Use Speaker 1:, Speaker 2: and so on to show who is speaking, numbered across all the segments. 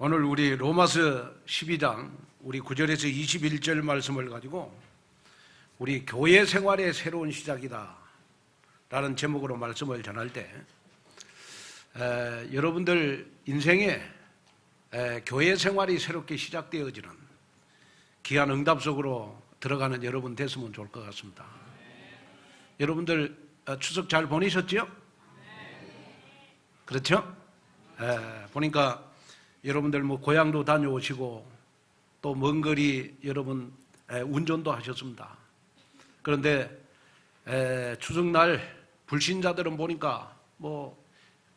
Speaker 1: 오늘 우리 로마서 12장 우리 9절에서 21절 말씀을 가지고 우리 교회 생활의 새로운 시작이다 라는 제목으로 말씀을 전할 때 여러분들 인생에 교회 생활이 새롭게 시작되어지는 귀한 응답 속으로 들어가는 여러분 됐으면 좋을 것 같습니다. 여러분들 추석 잘 보내셨죠? 그렇죠? 보니까 여러분들 뭐 고향도 다녀오시고 또 먼 거리 여러분 운전도 하셨습니다. 그런데 추석날 불신자들은 보니까 뭐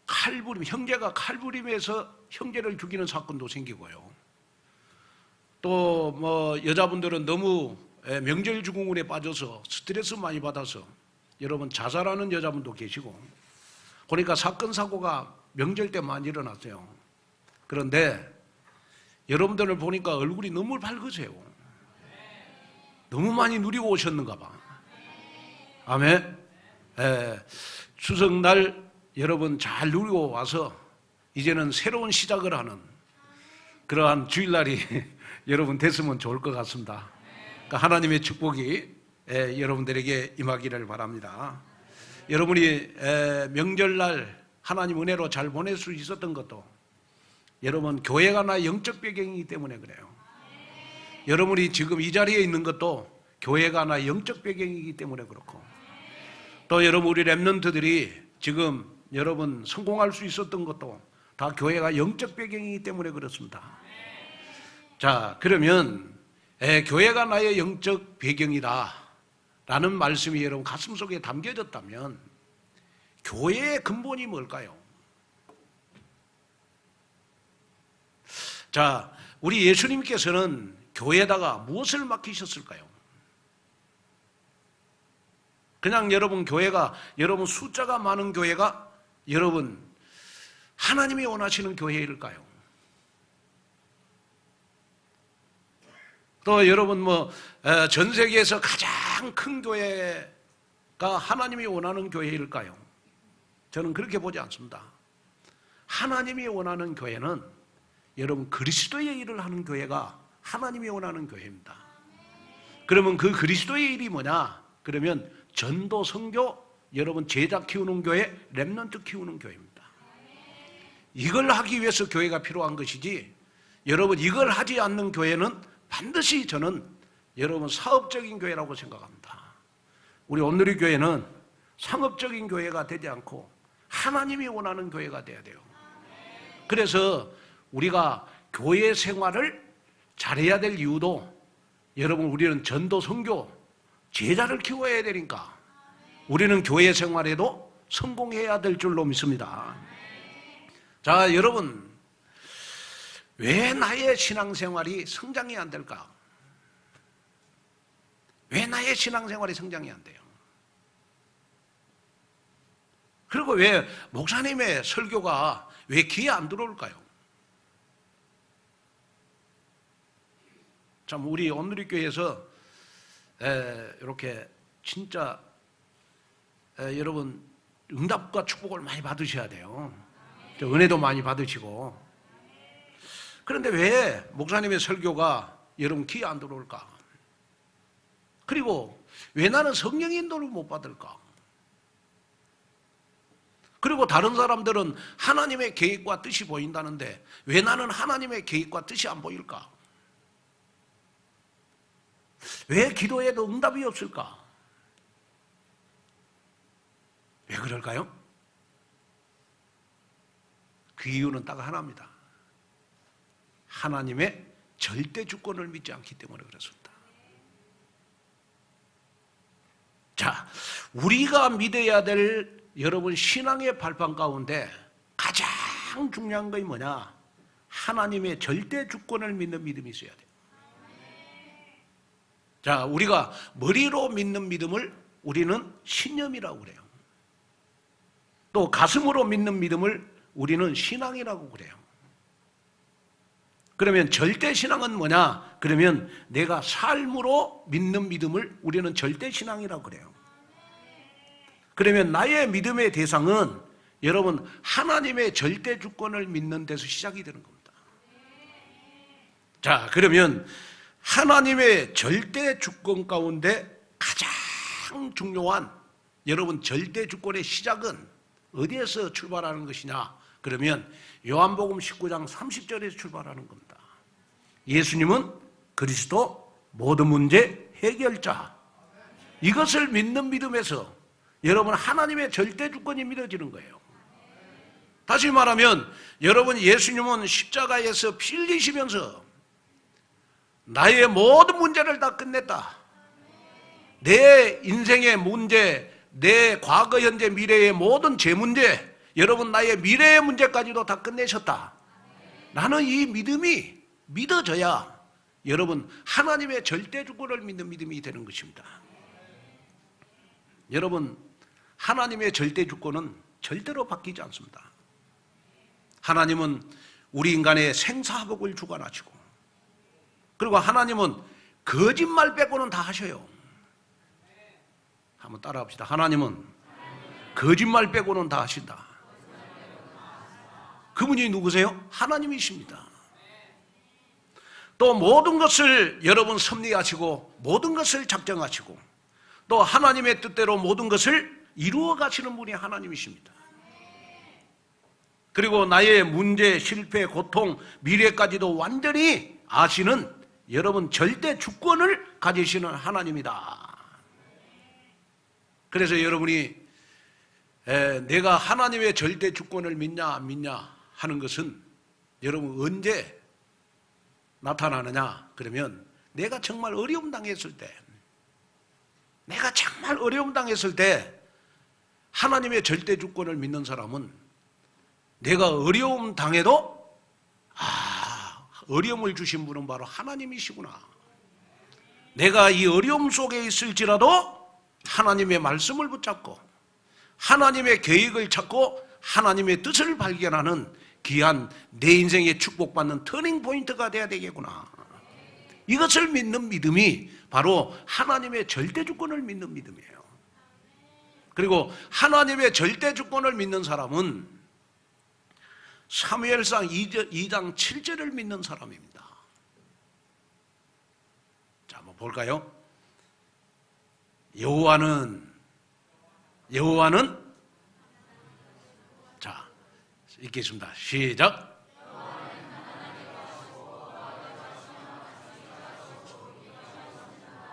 Speaker 1: 칼부림, 형제가 칼부림해서 형제를 죽이는 사건도 생기고요. 또 뭐 여자분들은 너무 명절 증후군에 빠져서 스트레스 많이 받아서 여러분 자살하는 여자분도 계시고 그러니까 사건 사고가 명절 때 많이 일어났어요. 그런데 여러분들을 보니까 얼굴이 너무 밝으세요. 너무 많이 누리고 오셨는가 봐. 아멘. 추석날 여러분 잘 누리고 와서 이제는 새로운 시작을 하는 그러한 주일날이 여러분 됐으면 좋을 것 같습니다. 그러니까 하나님의 축복이 여러분들에게 임하기를 바랍니다. 여러분이 명절날 하나님 은혜로 잘 보낼 수 있었던 것도 여러분 교회가 나 영적 배경이기 때문에 그래요. 여러분이 지금 이 자리에 있는 것도 교회가 나 영적 배경이기 때문에 그렇고 또 여러분 우리 랩런트들이 지금 여러분 성공할 수 있었던 것도 다 교회가 영적 배경이기 때문에 그렇습니다. 자, 그러면 교회가 나의 영적 배경이다 라는 말씀이 여러분 가슴 속에 담겨졌다면 교회의 근본이 뭘까요? 자, 우리 예수님께서는 교회에다가 무엇을 맡기셨을까요? 그냥 여러분 교회가 여러분 숫자가 많은 교회가 여러분 하나님이 원하시는 교회일까요? 또 여러분 뭐 전 세계에서 가장 큰 교회가 하나님이 원하는 교회일까요? 저는 그렇게 보지 않습니다. 하나님이 원하는 교회는 여러분 그리스도의 일을 하는 교회가 하나님이 원하는 교회입니다. 그러면 그 그리스도의 일이 뭐냐? 그러면 전도, 선교, 여러분 제자 키우는 교회, 랩런트 키우는 교회입니다. 이걸 하기 위해서 교회가 필요한 것이지 여러분 이걸 하지 않는 교회는 반드시 저는 여러분 사업적인 교회라고 생각합니다. 우리 온누리 교회는 상업적인 교회가 되지 않고 하나님이 원하는 교회가 돼야 돼요. 그래서 우리가 교회 생활을 잘해야 될 이유도 여러분 우리는 전도, 선교, 제자를 키워야 되니까 우리는 교회 생활에도 성공해야 될 줄로 믿습니다. 자, 여러분 왜 나의 신앙생활이 성장이 안 될까? 왜 나의 신앙생활이 성장이 안 돼요? 그리고 왜 목사님의 설교가 왜 귀에 안 들어올까요? 참 우리 온누리 교회에서 이렇게 진짜 여러분 응답과 축복을 많이 받으셔야 돼요. 은혜도 많이 받으시고. 그런데 왜 목사님의 설교가 여러분 귀에 안 들어올까? 그리고 왜 나는 성령 인도를 못 받을까? 그리고 다른 사람들은 하나님의 계획과 뜻이 보인다는데 왜 나는 하나님의 계획과 뜻이 안 보일까? 왜 기도해도 응답이 없을까? 왜 그럴까요? 그 이유는 딱 하나입니다. 하나님의 절대 주권을 믿지 않기 때문에 그렇습니다. 자, 우리가 믿어야 될 여러분 신앙의 발판 가운데 가장 중요한 것이 뭐냐? 하나님의 절대 주권을 믿는 믿음이 있어야 돼요. 자, 우리가 머리로 믿는 믿음을 우리는 신념이라고 그래요. 또 가슴으로 믿는 믿음을 우리는 신앙이라고 그래요. 그러면 절대 신앙은 뭐냐? 그러면 내가 삶으로 믿는 믿음을 우리는 절대 신앙이라고 그래요. 그러면 나의 믿음의 대상은 여러분 하나님의 절대 주권을 믿는 데서 시작이 되는 겁니다. 자, 그러면 하나님의 절대 주권 가운데 가장 중요한 여러분 절대 주권의 시작은 어디에서 출발하는 것이냐? 그러면 요한복음 19장 30절에서 출발하는 겁니다. 예수님은 그리스도 모든 문제 해결자. 이것을 믿는 믿음에서 여러분 하나님의 절대 주권이 믿어지는 거예요. 다시 말하면 여러분 예수님은 십자가에서 피 흘리시면서 나의 모든 문제를 다 끝냈다. 내 인생의 문제, 내 과거, 현재, 미래의 모든 제 문제, 여러분 나의 미래의 문제까지도 다 끝내셨다. 나는 이 믿음이 믿어져야 여러분 하나님의 절대 주권을 믿는 믿음이 되는 것입니다. 여러분 하나님의 절대 주권은 절대로 바뀌지 않습니다. 하나님은 우리 인간의 생사복을 주관하시고, 그리고 하나님은 거짓말 빼고는 다 하셔요. 한번 따라합시다. 하나님은 거짓말 빼고는 다 하신다. 그분이 누구세요? 하나님이십니다. 또 모든 것을 여러분 섭리하시고 모든 것을 작정하시고 또 하나님의 뜻대로 모든 것을 이루어 가시는 분이 하나님이십니다. 그리고 나의 문제, 실패, 고통, 미래까지도 완전히 아시는 여러분 절대 주권을 가지시는 하나님이다. 그래서 여러분이 내가 하나님의 절대 주권을 믿냐 안 믿냐 하는 것은 여러분 언제 나타나느냐? 그러면 내가 정말 어려움 당했을 때, 내가 정말 어려움 당했을 때 하나님의 절대 주권을 믿는 사람은 내가 어려움 당해도 어려움을 주신 분은 바로 하나님이시구나. 내가 이 어려움 속에 있을지라도 하나님의 말씀을 붙잡고 하나님의 계획을 찾고 하나님의 뜻을 발견하는 귀한 내 인생에 축복받는 터닝 포인트가 돼야 되겠구나. 이것을 믿는 믿음이 바로 하나님의 절대 주권을 믿는 믿음이에요. 그리고 하나님의 절대 주권을 믿는 사람은 사무엘상 2장 7절을 믿는 사람입니다. 자, 한번 볼까요? 여호와는 자, 읽겠습니다. 시작.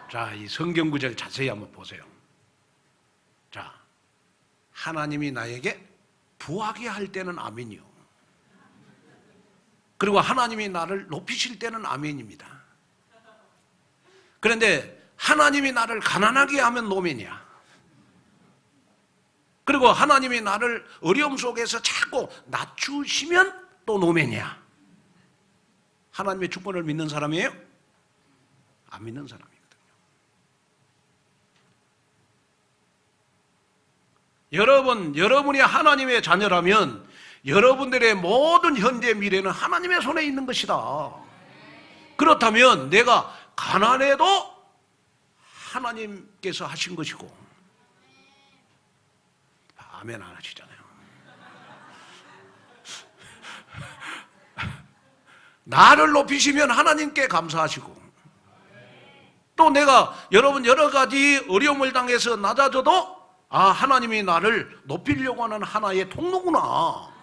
Speaker 1: 자, 이 성경 구절 자세히 한번 보세요. 자, 하나님이 나에게 부하게 할 때는 아멘이요. 그리고 하나님이 나를 높이실 때는 아멘입니다. 그런데 하나님이 나를 가난하게 하면 노멘이야. 그리고 하나님이 나를 어려움 속에서 자꾸 낮추시면 또 노멘이야. 하나님의 주권을 믿는 사람이에요? 안 믿는 사람이거든요. 여러분이 하나님의 자녀라면 여러분들의 모든 현재 미래는 하나님의 손에 있는 것이다. 그렇다면 내가 가난해도 하나님께서 하신 것이고, 아멘 안 하시잖아요. 나를 높이시면 하나님께 감사하시고, 또 내가 여러분 여러 가지 어려움을 당해서 낮아져도 하나님이 나를 높이려고 하는 하나의 통로구나,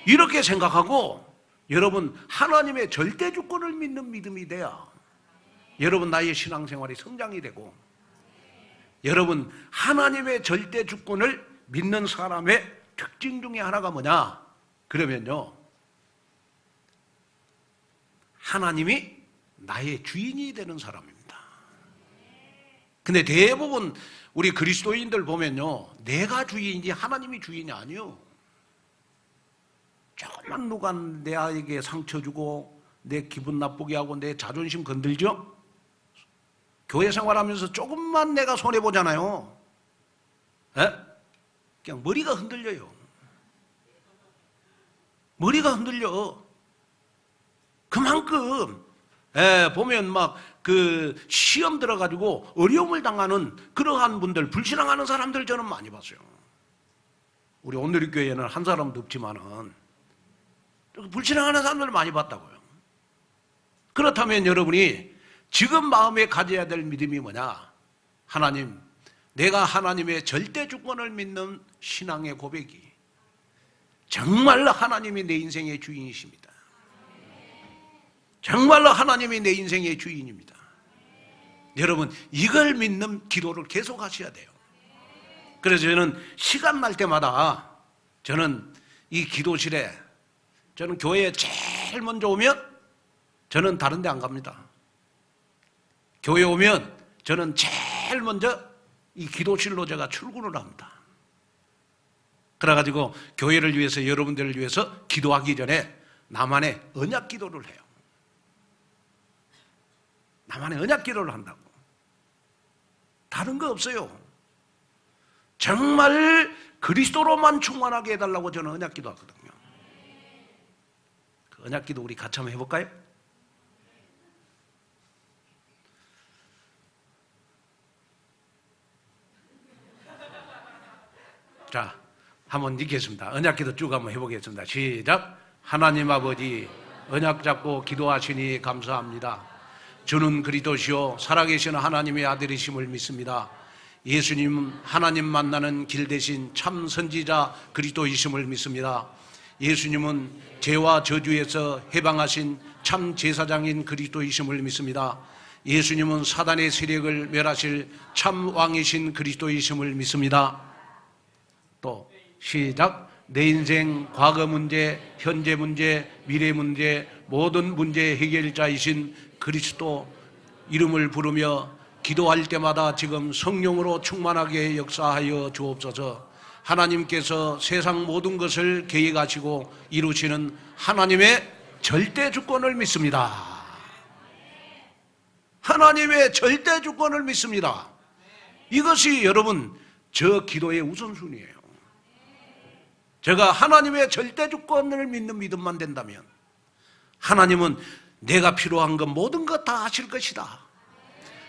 Speaker 1: 이렇게 생각하고 여러분 하나님의 절대 주권을 믿는 믿음이 돼야 여러분 나의 신앙생활이 성장이 되고, 여러분 하나님의 절대 주권을 믿는 사람의 특징 중에 하나가 뭐냐? 그러면요, 하나님이 나의 주인이 되는 사람입니다. 근데 대부분 우리 그리스도인들 보면요, 내가 주인이지 하나님이 주인이 아니요. 조금만 누가 내에게 상처 주고 내 기분 나쁘게 하고 내 자존심 건들죠? 교회 생활하면서 조금만 내가 손해보잖아요. 그냥 머리가 흔들려요. 머리가 흔들려. 그만큼 보면 막 그 시험 들어가지고 어려움을 당하는 그러한 분들, 불신앙하는 사람들 저는 많이 봤어요. 우리 온누리교회에는 한 사람도 없지만은 불신앙하는 사람들을 많이 봤다고요. 그렇다면 여러분이 지금 마음에 가져야 될 믿음이 뭐냐? 하나님, 내가 하나님의 절대 주권을 믿는 신앙의 고백이 정말로 하나님이 내 인생의 주인이십니다. 정말로 하나님이 내 인생의 주인입니다. 여러분, 이걸 믿는 기도를 계속 하셔야 돼요. 그래서 저는 시간 날 때마다 저는 이 기도실에, 저는 교회에 제일 먼저 오면 저는 다른 데 안 갑니다. 교회 오면 저는 제일 먼저 이 기도실로 제가 출근을 합니다. 그래가지고 교회를 위해서, 여러분들을 위해서 기도하기 전에 나만의 언약 기도를 해요. 나만의 언약 기도를 한다고. 다른 거 없어요. 정말 그리스도로만 충만하게 해달라고 저는 언약 기도하거든요. 그 언약 기도 우리 같이 한번 해볼까요? 자, 한번 읽겠습니다. 언약 기도 쭉 한번 해보겠습니다. 시작. 하나님 아버지, 언약 잡고 기도하시니 감사합니다. 주는 그리스도시요 살아계신 하나님의 아들이심을 믿습니다. 예수님 하나님 만나는 길 대신 참 선지자 그리스도이심을 믿습니다. 예수님은 죄와 저주에서 해방하신 참 제사장인 그리스도이심을 믿습니다. 예수님은 사단의 세력을 멸하실 참 왕이신 그리스도이심을 믿습니다. 또 시작. 내 인생 과거 문제, 현재 문제, 미래 문제, 모든 문제 해결자이신 그리스도 이름을 부르며 기도할 때마다 지금 성령으로 충만하게 역사하여 주옵소서. 하나님께서 세상 모든 것을 계획하시고 이루시는 하나님의 절대 주권을 믿습니다. 하나님의 절대 주권을 믿습니다. 이것이 여러분 저 기도의 우선순위예요. 제가 하나님의 절대 주권을 믿는 믿음만 된다면 하나님은 내가 필요한 것 모든 것 다 하실 것이다.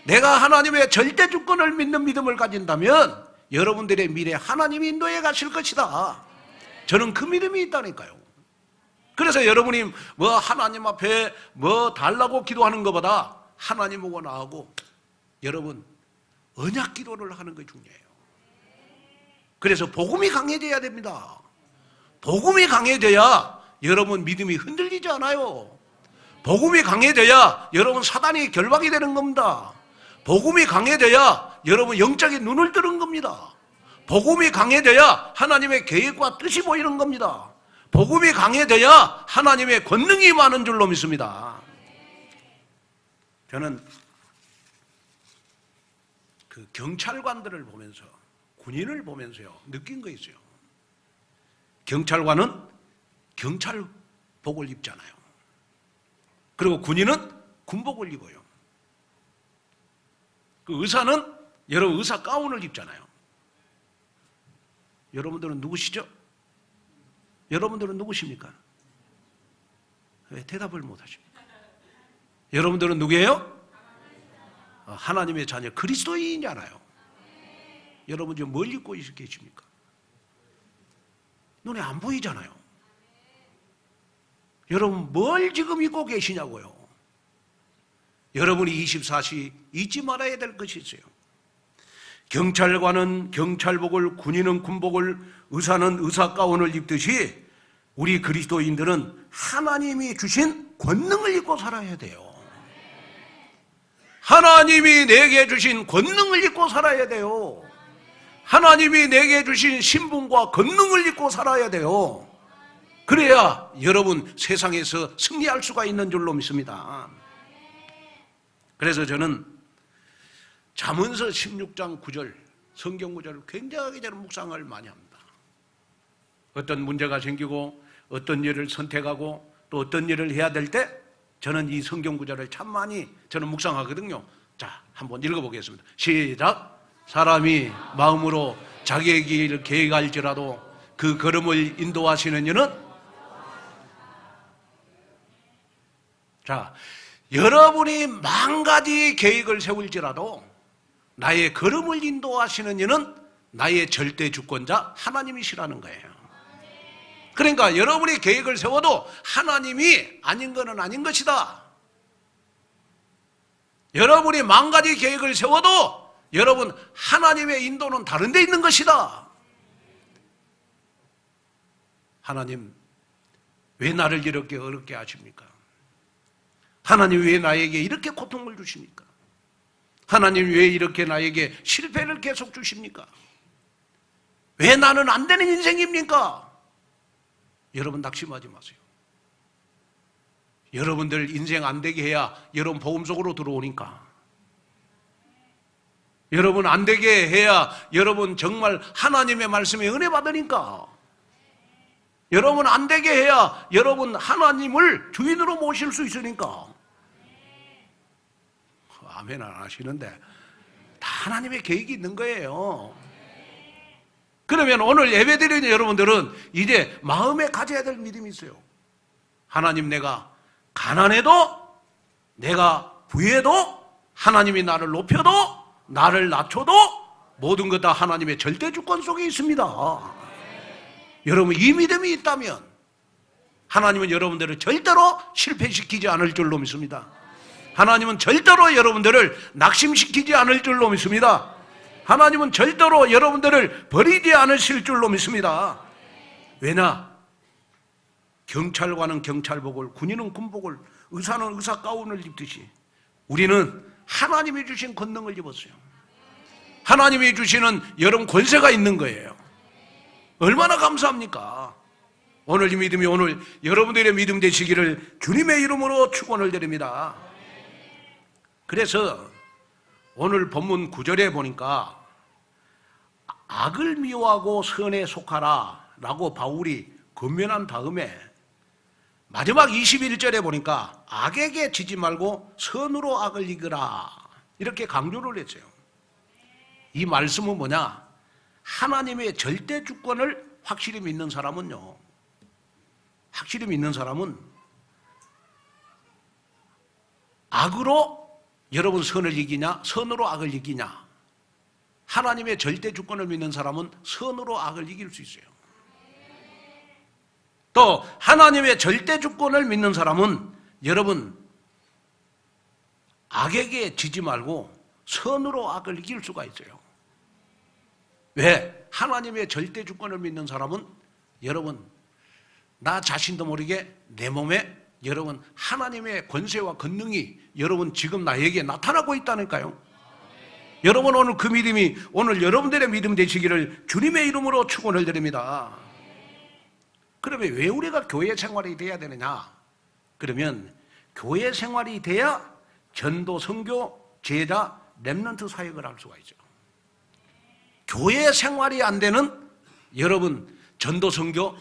Speaker 1: 내가 하나님의 절대 주권을 믿는 믿음을 가진다면 여러분들의 미래 하나님이 인도해 가실 것이다. 저는 그 믿음이 있다니까요. 그래서 여러분이 뭐 하나님 앞에 뭐 달라고 기도하는 것보다 하나님 보고 나하고 여러분 언약 기도를 하는 게 중요해요. 그래서 복음이 강해져야 됩니다. 복음이 강해져야 여러분 믿음이 흔들리지 않아요. 복음이 강해져야 여러분 사단이 결박이 되는 겁니다. 복음이 강해져야 여러분 영적인 눈을 뜨는 겁니다. 복음이 강해져야 하나님의 계획과 뜻이 보이는 겁니다. 복음이 강해져야 하나님의 권능이 많은 줄로 믿습니다. 저는 그 경찰관들을 보면서, 군인을 보면서요 느낀 거 있어요. 경찰관은 경찰복을 입잖아요. 그리고 군인은 군복을 입어요. 그 의사는 여러분 의사 가운을 입잖아요. 여러분들은 누구시죠? 여러분들은 누구십니까? 왜 대답을 못 하십니까? 여러분들은 누구예요? 하나님의 자녀 그리스도인이잖아요. 여러분 지금 뭘 입고 계십니까? 눈에 안 보이잖아요. 여러분 뭘 지금 입고 계시냐고요. 여러분이 24시 잊지 말아야 될 것이 있어요. 경찰관은 경찰복을, 군인은 군복을, 의사는 의사가운을 입듯이 우리 그리스도인들은 하나님이 주신 권능을 입고 살아야 돼요. 하나님이 내게 주신 권능을 입고 살아야 돼요. 하나님이 내게 주신 신분과 권능을 입고 살아야 돼요. 그래야 여러분 세상에서 승리할 수가 있는 줄로 믿습니다. 그래서 저는 잠언서 16장 9절 성경 구절을 굉장히 저는 묵상을 많이 합니다. 어떤 문제가 생기고 어떤 일을 선택하고 또 어떤 일을 해야 될 때 저는 이 성경 구절을 참 많이 저는 묵상하거든요. 자, 한번 읽어보겠습니다. 시작. 사람이 마음으로 자기의 길을 계획할지라도 그 걸음을 인도하시는 이는, 자, 여러분이 만 가지 계획을 세울지라도 나의 걸음을 인도하시는 이는 나의 절대 주권자 하나님이시라는 거예요. 그러니까 여러분이 계획을 세워도 하나님이 아닌 것은 아닌 것이다. 여러분이 만 가지 계획을 세워도 여러분 하나님의 인도는 다른 데 있는 것이다. 하나님 왜 나를 이렇게 어렵게 하십니까? 하나님 왜 나에게 이렇게 고통을 주십니까? 하나님 왜 이렇게 나에게 실패를 계속 주십니까? 왜 나는 안 되는 인생입니까? 여러분 낙심하지 마세요. 여러분들 인생 안 되게 해야 여러분 보험 속으로 들어오니까. 여러분 안 되게 해야 여러분 정말 하나님의 말씀에 은혜 받으니까. 여러분 안 되게 해야 여러분 하나님을 주인으로 모실 수 있으니까. 아멘 안 하시는데 다 하나님의 계획이 있는 거예요. 그러면 오늘 예배드리는 여러분들은 이제 마음에 가져야 될 믿음이 있어요. 하나님 내가 가난해도 내가 부해도 하나님이 나를 높여도 나를 낮춰도 모든 것 다 하나님의 절대 주권 속에 있습니다. 여러분 이 믿음이 있다면 하나님은 여러분들을 절대로 실패시키지 않을 줄로 믿습니다. 하나님은 절대로 여러분들을 낙심시키지 않을 줄로 믿습니다. 하나님은 절대로 여러분들을 버리지 않으실 줄로 믿습니다. 왜냐? 경찰관은 경찰복을, 군인은 군복을, 의사는 의사 가운을 입듯이 우리는 하나님이 주신 권능을 입었어요. 하나님이 주시는 여러분 권세가 있는 거예요. 얼마나 감사합니까? 오늘 이 믿음이 오늘 여러분들의 믿음 되시기를 주님의 이름으로 축원을 드립니다. 그래서 오늘 본문 9절에 보니까 악을 미워하고 선에 속하라 라고 바울이 권면한 다음에 마지막 21절에 보니까 악에게 지지 말고 선으로 악을 이기라 이렇게 강조를 했어요. 이 말씀은 뭐냐? 하나님의 절대 주권을 확실히 믿는 사람은요, 확실히 믿는 사람은 악으로 여러분 선을 이기냐 선으로 악을 이기냐, 하나님의 절대 주권을 믿는 사람은 선으로 악을 이길 수 있어요. 또 하나님의 절대 주권을 믿는 사람은 여러분 악에게 지지 말고 선으로 악을 이길 수가 있어요. 왜? 하나님의 절대 주권을 믿는 사람은 여러분 나 자신도 모르게 내 몸에 여러분 하나님의 권세와 권능이 여러분 지금 나에게 나타나고 있다니까요. 여러분 오늘 그 믿음이 오늘 여러분들의 믿음 되시기를 주님의 이름으로 축원을 드립니다. 그러면 왜 우리가 교회 생활이 돼야 되느냐? 그러면 교회 생활이 돼야 전도, 선교, 제자, 렘넌트 사역을 할 수가 있죠. 교회 생활이 안 되는 여러분 전도, 선교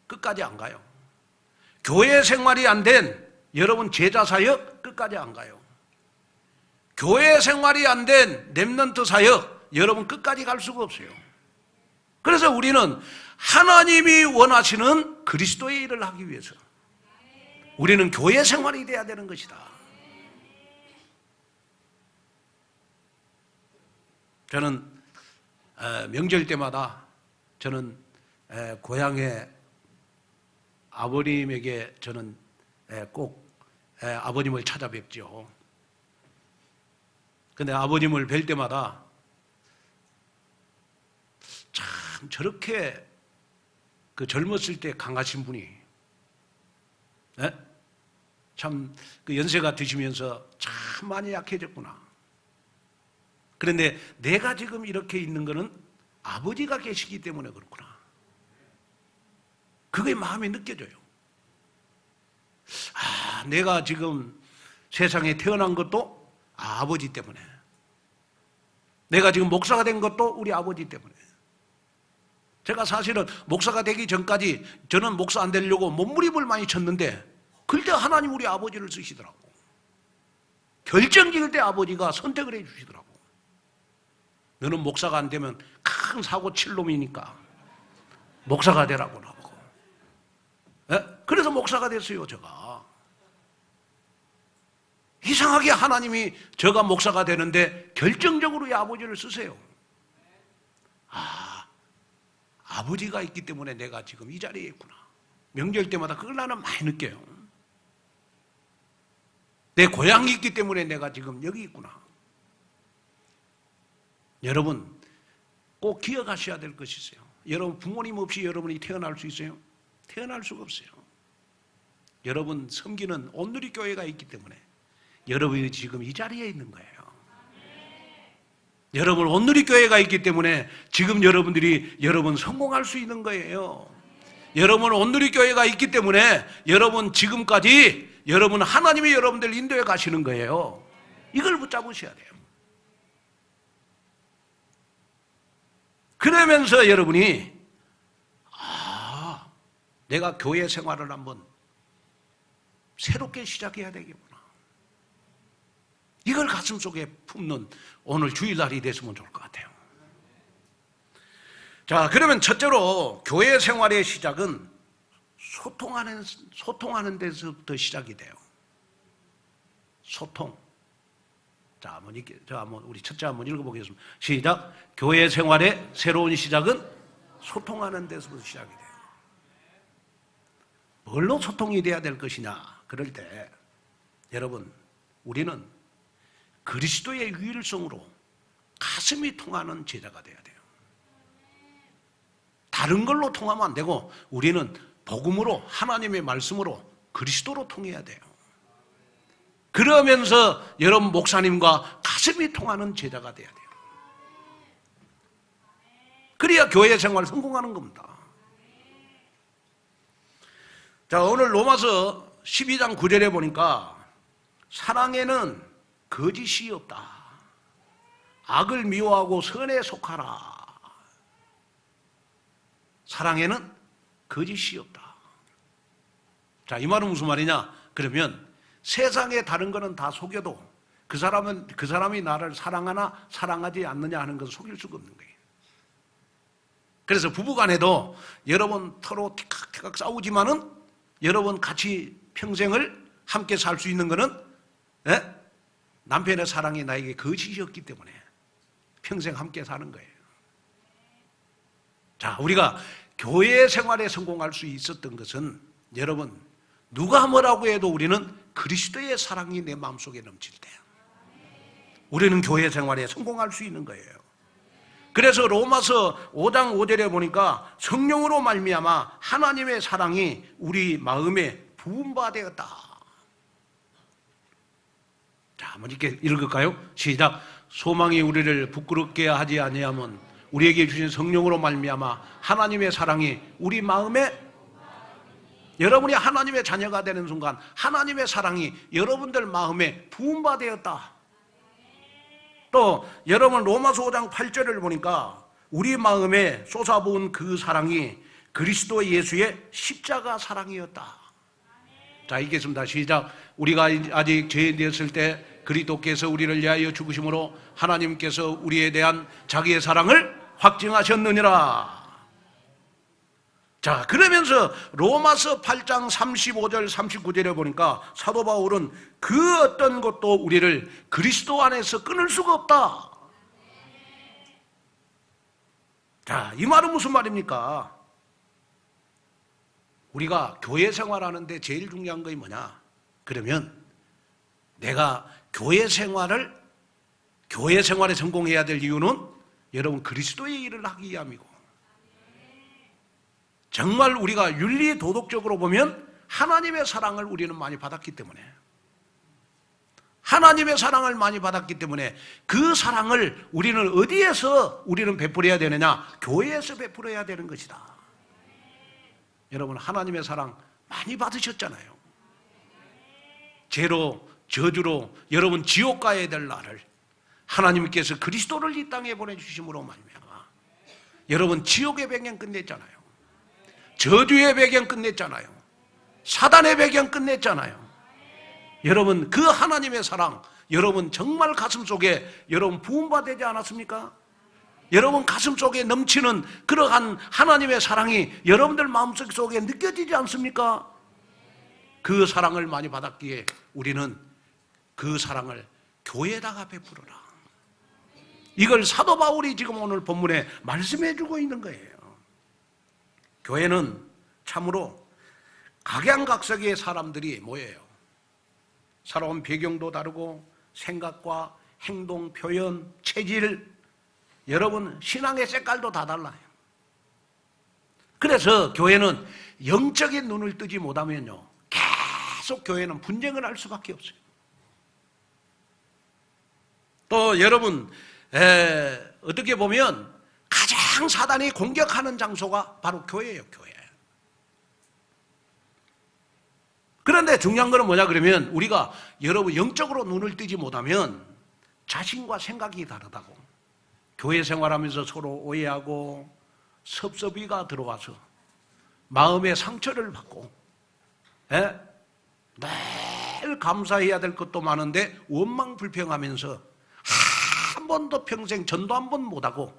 Speaker 1: 끝까지 안 가요. 교회 생활이 안 된 여러분 제자 사역 끝까지 안 가요. 교회 생활이 안 된 렘넌트 사역 여러분 끝까지 갈 수가 없어요. 그래서 우리는 하나님이 원하시는 그리스도의 일을 하기 위해서 우리는 교회 생활이 돼야 되는 것이다. 저는 명절 때마다 저는 고향에 아버님에게 저는 꼭 아버님을 찾아뵙죠. 근데 아버님을 뵐 때마다 참 저렇게 그 젊었을 때 강하신 분이 참 그 연세가 드시면서 참 많이 약해졌구나. 그런데 내가 지금 이렇게 있는 거는 아버지가 계시기 때문에 그렇구나. 그게 마음에 느껴져요. 아, 내가 지금 세상에 태어난 것도 아버지 때문에, 내가 지금 목사가 된 것도 우리 아버지 때문에. 제가 사실은 목사가 되기 전까지 저는 목사 안 되려고 몸부림을 많이 쳤는데 그때 하나님 우리 아버지를 쓰시더라고. 결정적일 때 아버지가 선택을 해 주시더라고. 너는 목사가 안 되면 큰 사고 칠 놈이니까 목사가 되라고 나보고. 그래서 목사가 됐어요. 제가 이상하게 하나님이 제가 목사가 되는데 결정적으로 이 아버지를 쓰세요. 아버지가 있기 때문에 내가 지금 이 자리에 있구나. 명절 때마다 그걸 나는 많이 느껴요. 내 고향이 있기 때문에 내가 지금 여기 있구나. 여러분 꼭 기억하셔야 될 것이 있어요. 여러분 부모님 없이 여러분이 태어날 수 있어요? 태어날 수가 없어요. 여러분 섬기는 온누리 교회가 있기 때문에 여러분이 지금 이 자리에 있는 거예요. 여러분 온누리 교회가 있기 때문에 지금 여러분 성공할 수 있는 거예요. 여러분 온누리 교회가 있기 때문에 여러분 지금까지 여러분 하나님이 여러분들 인도해 가시는 거예요. 이걸 붙잡으셔야 돼요. 그러면서 여러분이 내가 교회 생활을 한번 새롭게 시작해야 되겠구나. 이걸 가슴속에 품는 오늘 주일날이 됐으면 좋을 것 같아요. 자, 그러면 첫째로 교회 생활의 시작은 소통하는 데서부터 시작이 돼요. 소통. 자, 우리 첫째 한번 읽어보겠습니다. 시작. 교회 생활의 새로운 시작은 소통하는 데서부터 시작이 돼요. 뭘로 소통이 돼야 될 것이냐? 그럴 때 여러분 우리는 그리스도의 유일성으로 가슴이 통하는 제자가 돼야 돼요. 다른 걸로 통하면 안 되고 우리는 복음으로 하나님의 말씀으로 그리스도로 통해야 돼요. 그러면서 여러분 목사님과 가슴이 통하는 제자가 돼야 돼요. 그래야 교회 생활 성공하는 겁니다. 자, 오늘 로마서 12장 9절에 보니까 사랑에는 거짓이 없다. 악을 미워하고 선에 속하라. 사랑에는 거짓이 없다. 자, 이 말은 무슨 말이냐? 그러면 세상에 다른 거는 다 속여도 그 사람이 나를 사랑하나 사랑하지 않느냐 하는 것을 속일 수가 없는 거예요. 그래서 부부간에도 여러분 서로 티깍티깍 싸우지만은 여러분 같이 평생을 함께 살 수 있는 거는 남편의 사랑이 나에게 거짓이었기 때문에 평생 함께 사는 거예요. 자, 우리가 교회 생활에 성공할 수 있었던 것은 여러분 누가 뭐라고 해도 우리는 그리스도의 사랑이 내 마음속에 넘칠 때 우리는 교회 생활에 성공할 수 있는 거예요. 그래서 로마서 5장 5절에 보니까 성령으로 말미암아 하나님의 사랑이 우리 마음에 부은 바 되었다. 자, 한번 이렇게 읽을까요? 시작. 소망이 우리를 부끄럽게 하지 아니하면 우리에게 주신 성령으로 말미암아 하나님의 사랑이 우리 마음에, 여러분이 하나님의 자녀가 되는 순간 하나님의 사랑이 여러분들 마음에 부은 바 되었다. 또 여러분 로마서 5장 8절을 보니까 우리 마음에 쏟아부은 그 사랑이 그리스도 예수의 십자가 사랑이었다. 자, 읽겠습니다. 시작. 우리가 아직 죄인 되었을 때 그리스도께서 우리를 위하여 죽으심으로 하나님께서 우리에 대한 자기의 사랑을 확증하셨느니라. 자, 그러면서 로마서 8장 35절 39절에 보니까 사도 바울은 그 어떤 것도 우리를 그리스도 안에서 끊을 수가 없다. 자, 이 말은 무슨 말입니까? 우리가 교회 생활하는데 제일 중요한 것이 뭐냐? 그러면 내가 교회 생활에 성공해야 될 이유는 여러분 그리스도의 일을 하기 위함이고, 정말 우리가 윤리 도덕적으로 보면 하나님의 사랑을 우리는 많이 받았기 때문에, 하나님의 사랑을 많이 받았기 때문에 그 사랑을 우리는 어디에서 우리는 베풀어야 되느냐? 교회에서 베풀어야 되는 것이다. 여러분 하나님의 사랑 많이 받으셨잖아요. 죄로 저주로 여러분 지옥 가야 될 나를 하나님께서 그리스도를 이 땅에 보내주심으로 말미암아 여러분 지옥의 배경 끝냈잖아요. 저주의 배경 끝냈잖아요. 사단의 배경 끝냈잖아요. 여러분 그 하나님의 사랑 여러분 정말 가슴속에 여러분 부음받지 않았습니까? 여러분 가슴속에 넘치는 그러한 하나님의 사랑이 여러분들 마음속에 느껴지지 않습니까? 그 사랑을 많이 받았기에 우리는 그 사랑을 교회에다가 베풀어라. 이걸 사도 바울이 지금 오늘 본문에 말씀해 주고 있는 거예요. 교회는 참으로 각양각색의 사람들이 모여요. 살아온 배경도 다르고 생각과 행동, 표현, 체질, 여러분 신앙의 색깔도 다 달라요. 그래서 교회는 영적인 눈을 뜨지 못하면요, 계속 교회는 분쟁을 할 수밖에 없어요. 또 여러분 어떻게 보면 가장 사단이 공격하는 장소가 바로 교회예요. 교회. 그런데 중요한 거는 뭐냐 그러면 우리가 여러분 영적으로 눈을 뜨지 못하면 자신과 생각이 다르다고, 교회 생활하면서 서로 오해하고 섭섭이가 들어와서 마음의 상처를 받고, 매일 감사해야 될 것도 많은데 원망불평하면서 한 번도 평생 전도 한 번 못하고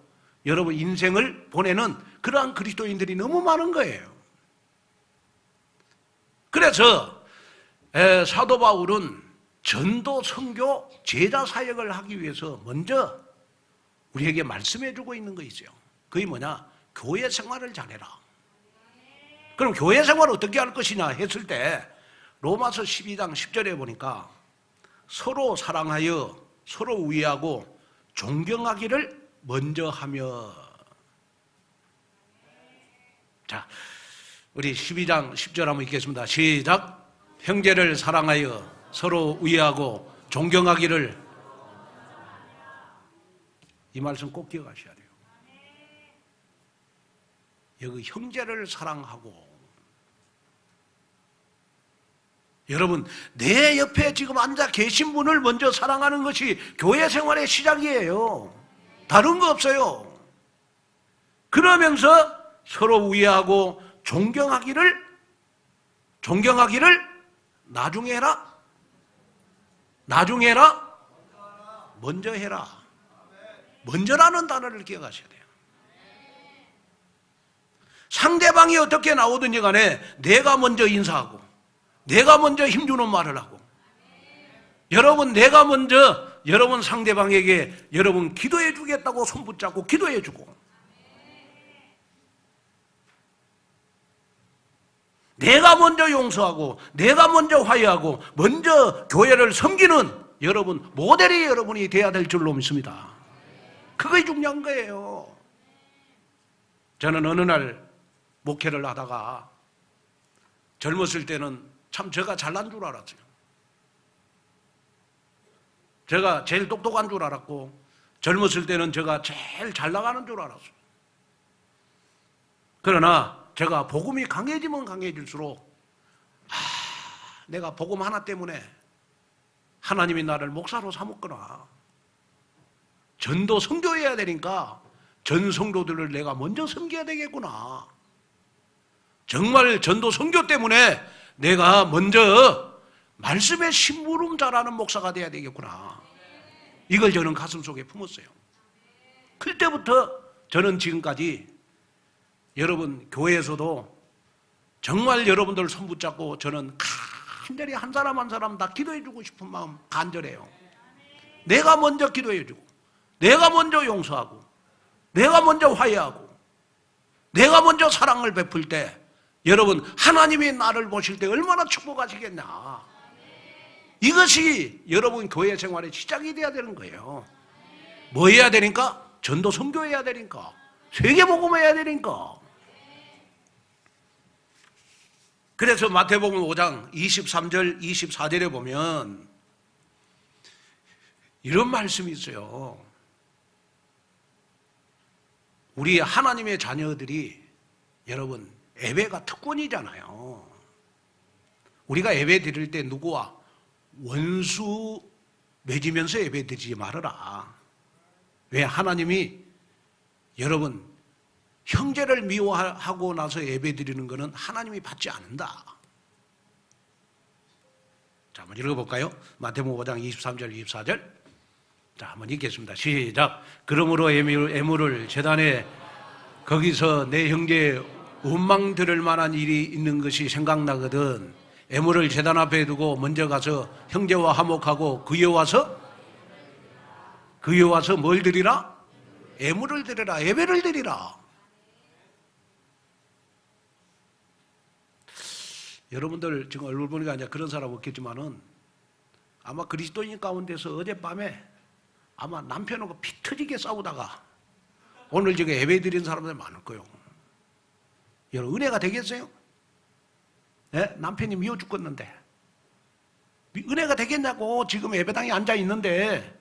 Speaker 1: 여러분 인생을 보내는 그러한 그리스도인들이 너무 많은 거예요. 그래서 사도 바울은 전도, 선교, 제자 사역을 하기 위해서 먼저 우리에게 말씀해 주고 있는 거 있어요. 그게 뭐냐? 교회 생활을 잘해라. 그럼 교회 생활을 어떻게 할 것이냐 했을 때 로마서 12장 10절에 보니까 서로 사랑하여 서로 우애하고 존경하기를 먼저 하며. 자, 우리 12장 10절 한번 읽겠습니다. 시작. 형제를 사랑하여 서로 우애하고 존경하기를. 이 말씀 꼭 기억하셔야 돼요. 여기 형제를 사랑하고, 여러분 내 옆에 지금 앉아 계신 분을 먼저 사랑하는 것이 교회 생활의 시작이에요. 다른 거 없어요. 그러면서 서로 우애하고 존경하기를 나중에 해라? 나중에 해라? 먼저 해라. 먼저라는 단어를 기억하셔야 돼요. 상대방이 어떻게 나오든지 간에 내가 먼저 인사하고 내가 먼저 힘주는 말을 하고, 여러분 내가 먼저 여러분 상대방에게 여러분 기도해 주겠다고 손 붙잡고 기도해 주고, 내가 먼저 용서하고 내가 먼저 화해하고 먼저 교회를 섬기는 여러분 모델이 여러분이 돼야 될 줄로 믿습니다. 그게 중요한 거예요. 저는 어느 날 목회를 하다가 젊었을 때는 참 제가 잘난 줄 알았어요. 제가 제일 똑똑한 줄 알았고 젊었을 때는 제가 제일 잘 나가는 줄 알았어요. 그러나 제가 복음이 강해지면 강해질수록 내가 복음 하나 때문에 하나님이 나를 목사로 삼았구나. 전도 선교해야 되니까 전 성도들을 내가 먼저 섬겨야 되겠구나. 정말 전도 선교 때문에 내가 먼저 말씀의 심부름 잘하는 목사가 돼야 되겠구나. 이걸 저는 가슴속에 품었어요. 그때부터 저는 지금까지 여러분 교회에서도 정말 여러분들 손 붙잡고 저는 간절히 한 사람 한 사람 다 기도해 주고 싶은 마음 간절해요. 내가 먼저 기도해 주고 내가 먼저 용서하고 내가 먼저 화해하고 내가 먼저 사랑을 베풀 때 여러분 하나님이 나를 보실 때 얼마나 축복하시겠냐. 이것이 여러분 교회 생활의 시작이 돼야 되는 거예요. 뭐 해야 되니까? 전도 선교해야 되니까, 세계복음해야 되니까. 그래서 마태복음 5장 23절 24절에 보면 이런 말씀이 있어요. 우리 하나님의 자녀들이 여러분 예배가 특권이잖아요. 우리가 예배 드릴 때 누구와 원수 맺으면서 예배 드리지 말아라. 왜? 하나님이 여러분 형제를 미워하고 나서 예배 드리는 것은 하나님이 받지 않는다. 자, 한번 읽어볼까요? 마태복음 5장 23절 24절. 자, 한번 읽겠습니다. 시작. 그러므로 애물을 제단에 거기서 내 형제의 원망 들을 만한 일이 있는 것이 생각나거든 애물을 제단 앞에 두고 먼저 가서 형제와 화목하고 그에 와서 뭘 드리라? 애물을 드리라. 예배를 드리라. 여러분들 지금 얼굴 보니까 이제 그런 사람 없겠지만은 아마 그리스도인 가운데서 어젯밤에 아마 남편하고 피 터지게 싸우다가 오늘 저기 예배 드린 사람들 많을 거예요. 여러분 은혜가 되겠어요? 네? 남편이 미워 죽겠는데 은혜가 되겠냐고. 지금 예배당에 앉아 있는데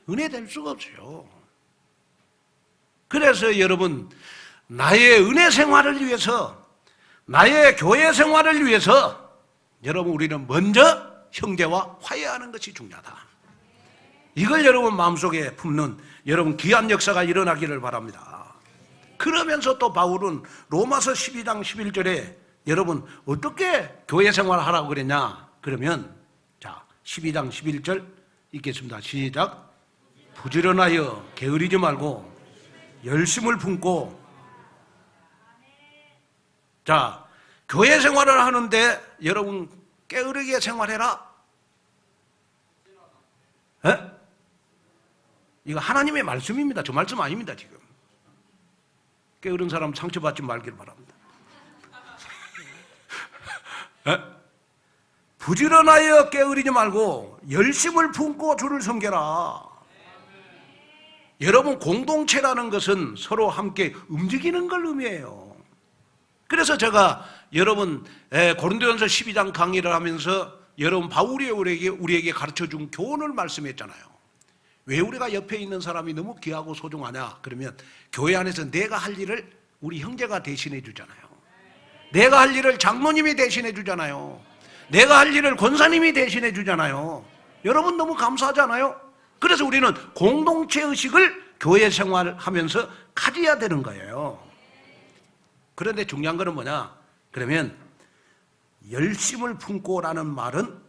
Speaker 1: 은혜 될 수가 없어요. 그래서 여러분 나의 은혜 생활을 위해서, 나의 교회 생활을 위해서 여러분 우리는 먼저 형제와 화해하는 것이 중요하다. 이걸 여러분 마음속에 품는 여러분 귀한 역사가 일어나기를 바랍니다. 그러면서 또 바울은 로마서 12장 11절에 여러분 어떻게 교회 생활을 하라고 그랬냐? 그러면 자 12장 11절 읽겠습니다. 시작. 부지런하여 게으르지 말고 열심을 품고. 자, 교회 생활을 하는데 여러분 게으르게 생활해라. 에? 이거 하나님의 말씀입니다. 저 말씀 아닙니다. 지금 게으른 사람 상처받지 말기를 바랍니다. 에? 부지런하여 게으르지 말고 열심을 품고 주를 섬겨라. 여러분 공동체라는 것은 서로 함께 움직이는 걸 의미해요. 그래서 제가 여러분 고린도전서 12장 강의를 하면서 여러분 바울이 우리에게 가르쳐준 교훈을 말씀했잖아요. 왜 우리가 옆에 있는 사람이 너무 귀하고 소중하냐? 그러면 교회 안에서 내가 할 일을 우리 형제가 대신해 주잖아요. 내가 할 일을 장로님이 대신해 주잖아요. 내가 할 일을 권사님이 대신해 주잖아요. 여러분 너무 감사하잖아요. 그래서 우리는 공동체 의식을 교회 생활하면서 가져야 되는 거예요. 그런데 중요한 거는 뭐냐? 그러면 열심을 품고라는 말은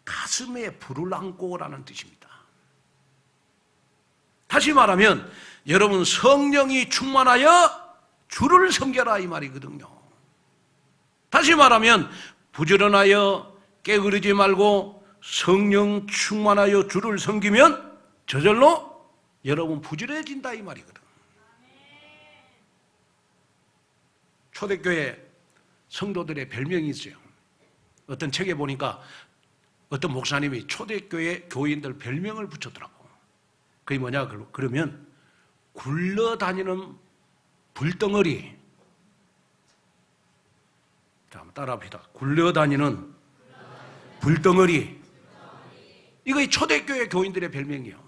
Speaker 1: 가슴에 불을 안고라는 뜻입니다. 다시 말하면 여러분 성령이 충만하여 주를 섬겨라 이 말이거든요. 다시 말하면 부지런하여 게으르지 말고 성령 충만하여 주를 섬기면 저절로 여러분 부지런해진다 이 말이거든. 초대교회 성도들의 별명이 있어요. 어떤 책에 보니까 어떤 목사님이 초대교회 교인들 별명을 붙였더라고. 그게 뭐냐 그러면 굴러다니는 불덩어리. 자, 한번 따라합시다. 굴러다니는 불덩어리. 이거 초대교회 교인들의 별명이에요.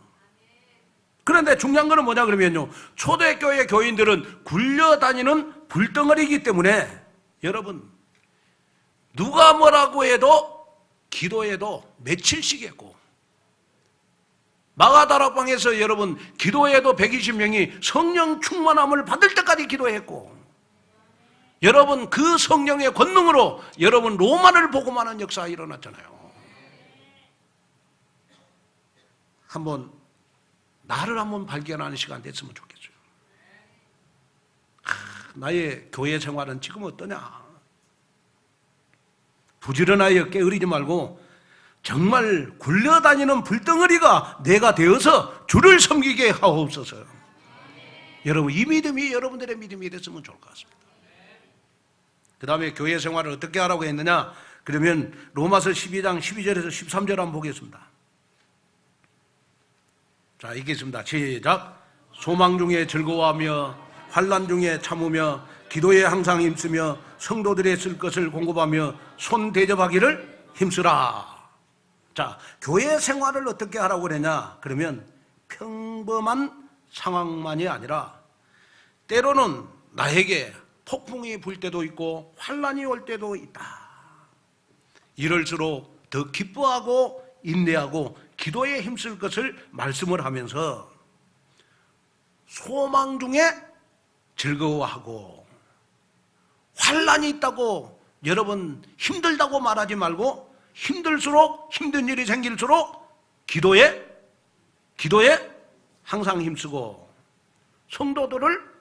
Speaker 1: 그런데 중요한 거는 뭐냐 그러면요, 초대교회 교인들은 굴려다니는 불덩어리이기 때문에 여러분 누가 뭐라고 해도 기도해도 며칠씩 했고, 마가다락방에서 여러분 기도해도 120명이 성령 충만함을 받을 때까지 기도했고, 여러분 그 성령의 권능으로 여러분 로마를 복음하는 역사가 일어났잖아요. 나를 한번 발견하는 시간 됐으면 좋겠어요. 나의 교회 생활은 지금 어떠냐? 부지런하여 게으르지 말고 정말 굴러다니는 불덩어리가 내가 되어서 주를 섬기게 하옵소서. 여러분 이 믿음이 여러분들의 믿음이 됐으면 좋을 것 같습니다. 그 다음에 교회 생활을 어떻게 하라고 했느냐? 그러면 로마서 12장 12절에서 13절 한번 보겠습니다. 자, 읽겠습니다. 시작. 소망 중에 즐거워하며 환난 중에 참으며 기도에 항상 힘쓰며 성도들의 쓸 것을 공급하며 손 대접하기를 힘쓰라. 자, 교회 생활을 어떻게 하라고 그러냐? 그러면 평범한 상황만이 아니라 때로는 나에게 폭풍이 불 때도 있고 환난이 올 때도 있다. 이럴수록 더 기뻐하고 인내하고 기도에 힘쓸 것을 말씀을 하면서 소망 중에 즐거워하고, 환난이 있다고 여러분 힘들다고 말하지 말고 힘들수록, 힘든 일이 생길수록 기도에 항상 힘쓰고, 성도들을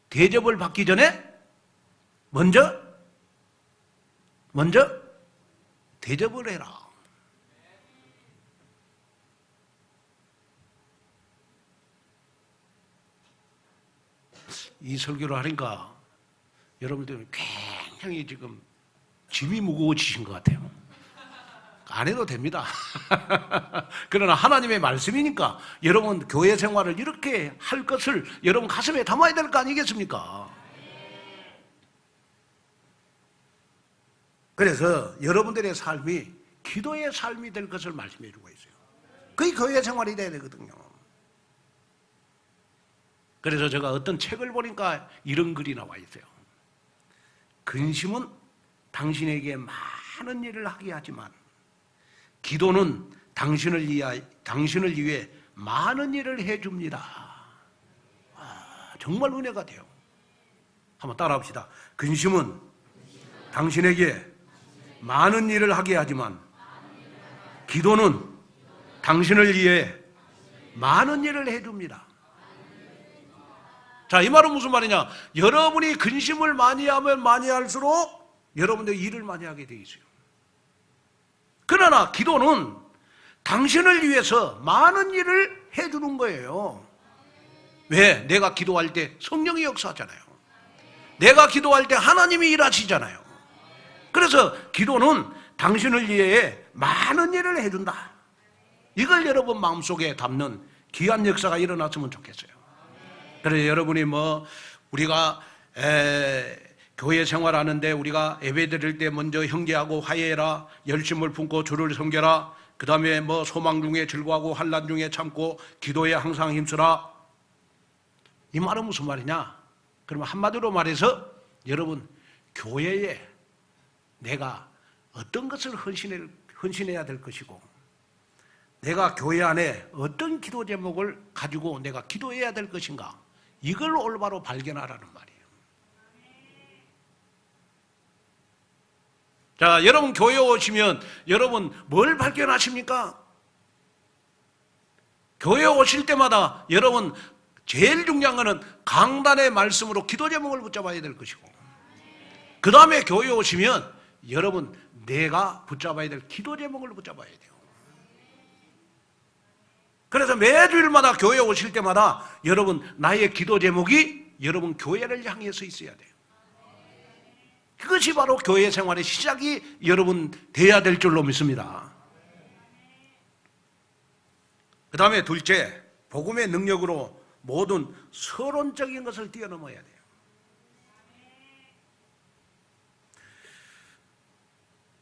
Speaker 1: 대접을 받기 전에 먼저 대접을 해라. 이 설교를 하니까 여러분들은 굉장히 지금 짐이 무거워지신 것 같아요. 안 해도 됩니다. 그러나 하나님의 말씀이니까 여러분 교회 생활을 이렇게 할 것을 여러분 가슴에 담아야 될 거 아니겠습니까? 그래서 여러분들의 삶이 기도의 삶이 될 것을 말씀해 주고 있어요. 그게 교회 생활이 돼야 되거든요. 그래서 제가 어떤 책을 보니까 이런 글이 나와 있어요. 근심은 당신에게 많은 일을 하게 하지만 기도는 당신을 위해 많은 일을 해줍니다. 정말 은혜가 돼요. 한번 따라합시다. 근심은 당신에게 많은 일을 하게 하지만 기도는 당신을 위해 많은 일을 해줍니다. 자, 이 말은 무슨 말이냐? 여러분이 근심을 많이 하면 많이 할수록 여러분들이 일을 많이 하게 돼 있어요. 그러나 기도는 당신을 위해서 많은 일을 해주는 거예요. 왜? 내가 기도할 때 성령이 역사하잖아요. 내가 기도할 때 하나님이 일하시잖아요. 그래서 기도는 당신을 위해 많은 일을 해준다. 이걸 여러분 마음속에 담는 귀한 역사가 일어났으면 좋겠어요. 그래서 여러분이 우리가 교회 생활하는데 우리가 예배 드릴 때 먼저 형제하고 화해해라, 열심을 품고 주를 섬겨라, 그 다음에 소망 중에 즐거워하고 환난 중에 참고 기도에 항상 힘쓰라. 이 말은 무슨 말이냐? 그러면 한마디로 말해서 여러분 교회에 내가 어떤 것을 헌신해야 될 것이고 내가 교회 안에 어떤 기도 제목을 가지고 내가 기도해야 될 것인가, 이걸 올바로 발견하라는 말이에요. 자, 여러분 교회에 오시면 여러분 뭘 발견하십니까? 교회에 오실 때마다 여러분 제일 중요한 것은 강단의 말씀으로 기도 제목을 붙잡아야 될 것이고, 그 다음에 교회에 오시면 여러분 내가 붙잡아야 될 기도 제목을 붙잡아야 돼요. 그래서 매주일마다 교회에 오실 때마다 여러분 나의 기도 제목이 여러분 교회를 향해서 있어야 돼요. 그것이 바로 교회 생활의 시작이 여러분 돼야 될 줄로 믿습니다. 그 다음에 둘째, 복음의 능력으로 모든 서론적인 것을 뛰어넘어야 돼요.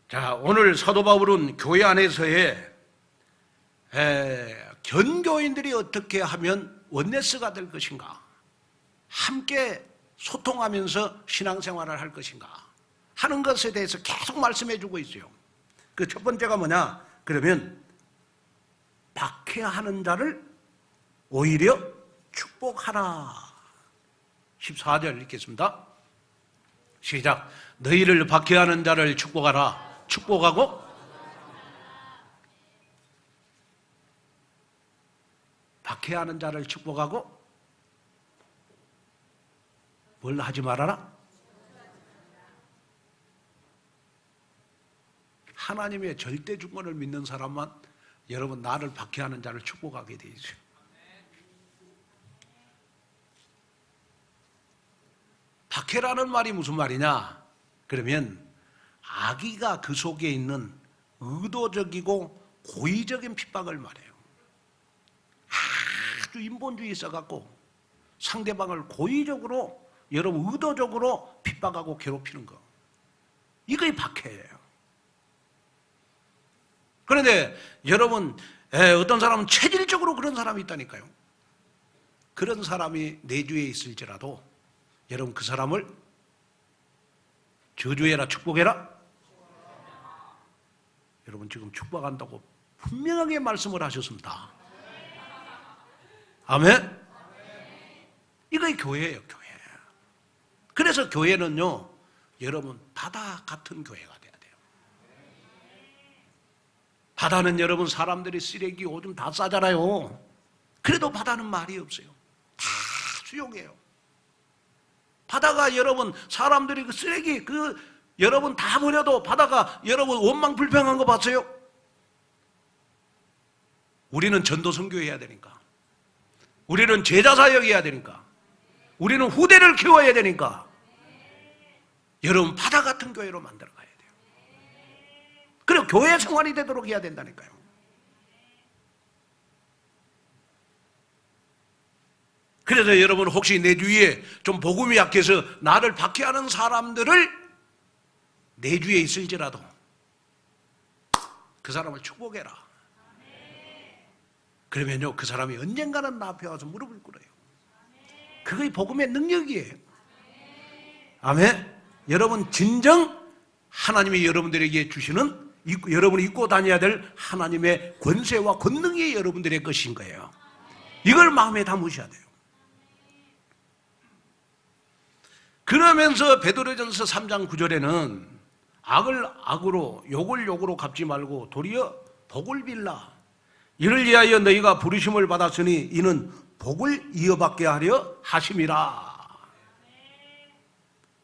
Speaker 1: 자, 오늘 사도 바울은 교회 안에서의 견교인들이 어떻게 하면 원네스가 될 것인가, 함께 소통하면서 신앙생활을 할 것인가 하는 것에 대해서 계속 말씀해 주고 있어요. 그 첫 번째가 뭐냐? 그러면 박해하는 자를 오히려 축복하라. 14절 읽겠습니다. 시작. 너희를 박해하는 자를 축복하라. 축복하고 박해하는 자를 축복하고 뭘 하지 말아라? 하나님의 절대 주권을 믿는 사람만 여러분 나를 박해하는 자를 축복하게 돼 있어요. 박해라는 말이 무슨 말이냐? 그러면 악의가 그 속에 있는 의도적이고 고의적인 핍박을 말해요. 아주 인본주의 있어갖고 상대방을 고의적으로 여러분 의도적으로 핍박하고 괴롭히는 거, 이거이 박해예요. 그런데 여러분 어떤 사람은 체질적으로 그런 사람이 있다니까요. 그런 사람이 내주에 있을지라도 여러분 그 사람을 저주해라 축복해라. 여러분 지금 축복한다고 분명하게 말씀을 하셨습니다. 아멘? 이거 교회예요, 교회. 그래서 교회는요, 여러분 바다 같은 교회가 돼야 돼요. 바다는 여러분 사람들이 쓰레기 오줌 다 싸잖아요. 그래도 바다는 말이 없어요. 다 수용해요. 바다가 여러분 사람들이 그 쓰레기 여러분 다 버려도 바다가 여러분 원망 불평한 거 봤어요? 우리는 전도 선교해야 되니까, 우리는 제자 사역해야 되니까, 우리는 후대를 키워야 되니까 여러분 바다 같은 교회로 만들어 가야 돼요. 그리고 교회 생활이 되도록 해야 된다니까요. 그래서 여러분 혹시 내 주위에 좀 복음이 약해서 나를 박해하는 사람들을 내 주위에 있을지라도 그 사람을 축복해라. 그러면요 그 사람이 언젠가는 나 앞에 와서 무릎을 꿇어요. 그게 복음의 능력이에요. 아멘. 여러분 진정 하나님이 여러분들에게 주시는 여러분이 입고 다녀야 될 하나님의 권세와 권능이 여러분들의 것인 거예요. 이걸 마음에 담으셔야 돼요. 그러면서 베드로전서 3장 9절에는 악을 악으로 욕을 욕으로 갚지 말고 도리어 복을 빌라. 이를 위하여 너희가 부르심을 받았으니 이는 복을 이어받게 하려 하심이라.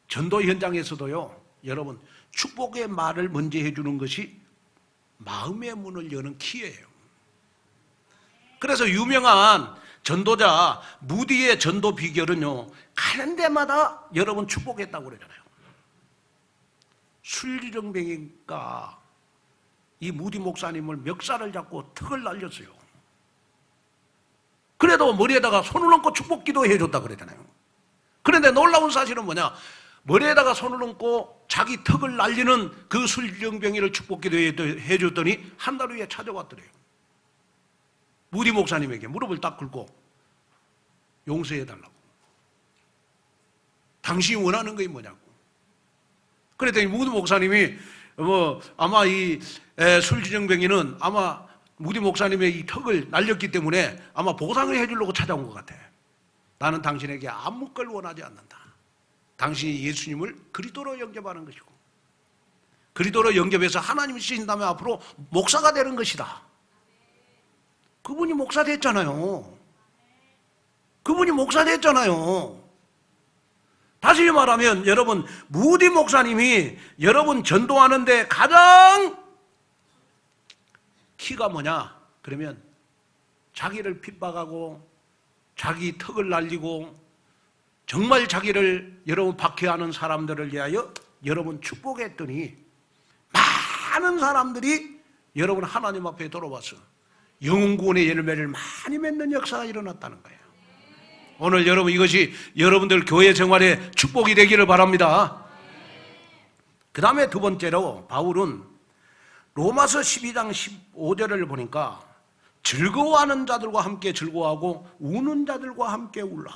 Speaker 1: 전도 현장에서도요 여러분 축복의 말을 먼저 해주는 것이 마음의 문을 여는 키예요. 그래서 유명한 전도자 무디의 전도 비결은요 가는 데마다 여러분 축복했다고 그러잖아요. 술주정뱅이가 이 무디 목사님을 멱살을 잡고 턱을 날렸어요. 그래도 머리에다가 손을 얹고 축복 기도해줬다 그러잖아요. 그런데 놀라운 사실은 뭐냐, 머리에다가 손을 얹고 자기 턱을 날리는 그 술주정뱅이를 축복 기도해줬더니 한 달 후에 찾아왔더래요. 무디 목사님에게 무릎을 딱 꿇고 용서해달라고. 당신이 원하는 것이 뭐냐고. 그랬더니 무디 목사님이 아마 이 술주정뱅이는 아마 무디 목사님의 이 턱을 날렸기 때문에 아마 보상을 해주려고 찾아온 것 같아. 나는 당신에게 아무 걸 원하지 않는다. 당신이 예수님을 그리스도로 영접하는 것이고 그리스도로 영접해서 하나님이 쓰신다면 앞으로 목사가 되는 것이다. 그분이 목사 됐잖아요. 그분이 목사 됐잖아요. 다시 말하면 여러분 무디 목사님이 여러분 전도하는데 가장 키가 뭐냐? 그러면 자기를 핍박하고 자기 턱을 날리고 정말 자기를 여러분 박해하는 사람들을 위하여 여러분 축복했더니 많은 사람들이 여러분 하나님 앞에 돌아와서 영혼구원의 열매를 많이 맺는 역사가 일어났다는 거예요. 오늘 여러분 이것이 여러분들 교회 생활에 축복이 되기를 바랍니다. 그 다음에 두 번째로 바울은 로마서 12장 15절을 보니까 즐거워하는 자들과 함께 즐거워하고 우는 자들과 함께 울라.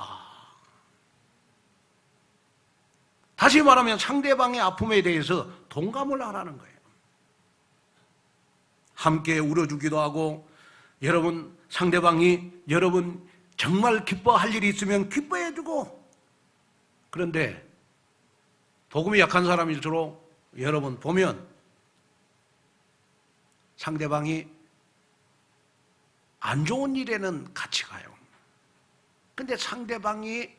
Speaker 1: 다시 말하면 상대방의 아픔에 대해서 동감을 하라는 거예요. 함께 울어주기도 하고 여러분 상대방이 여러분 정말 기뻐할 일이 있으면 기뻐해주고, 그런데 복음이 약한 사람일수록 여러분 보면 상대방이 안 좋은 일에는 같이 가요. 근데 상대방이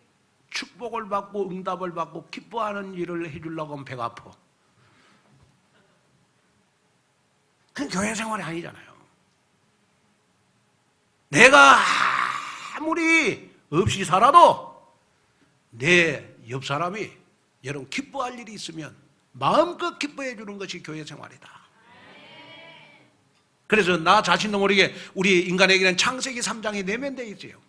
Speaker 1: 축복을 받고 응답을 받고 기뻐하는 일을 해주려고 하면 배가 아파. 그건 교회 생활이 아니잖아요. 내가 아무리 없이 살아도 내 옆 사람이 여러분 기뻐할 일이 있으면 마음껏 기뻐해 주는 것이 교회 생활이다. 그래서 나 자신도 모르게 우리 인간에게는 창세기 3장에 내면되어 있어요.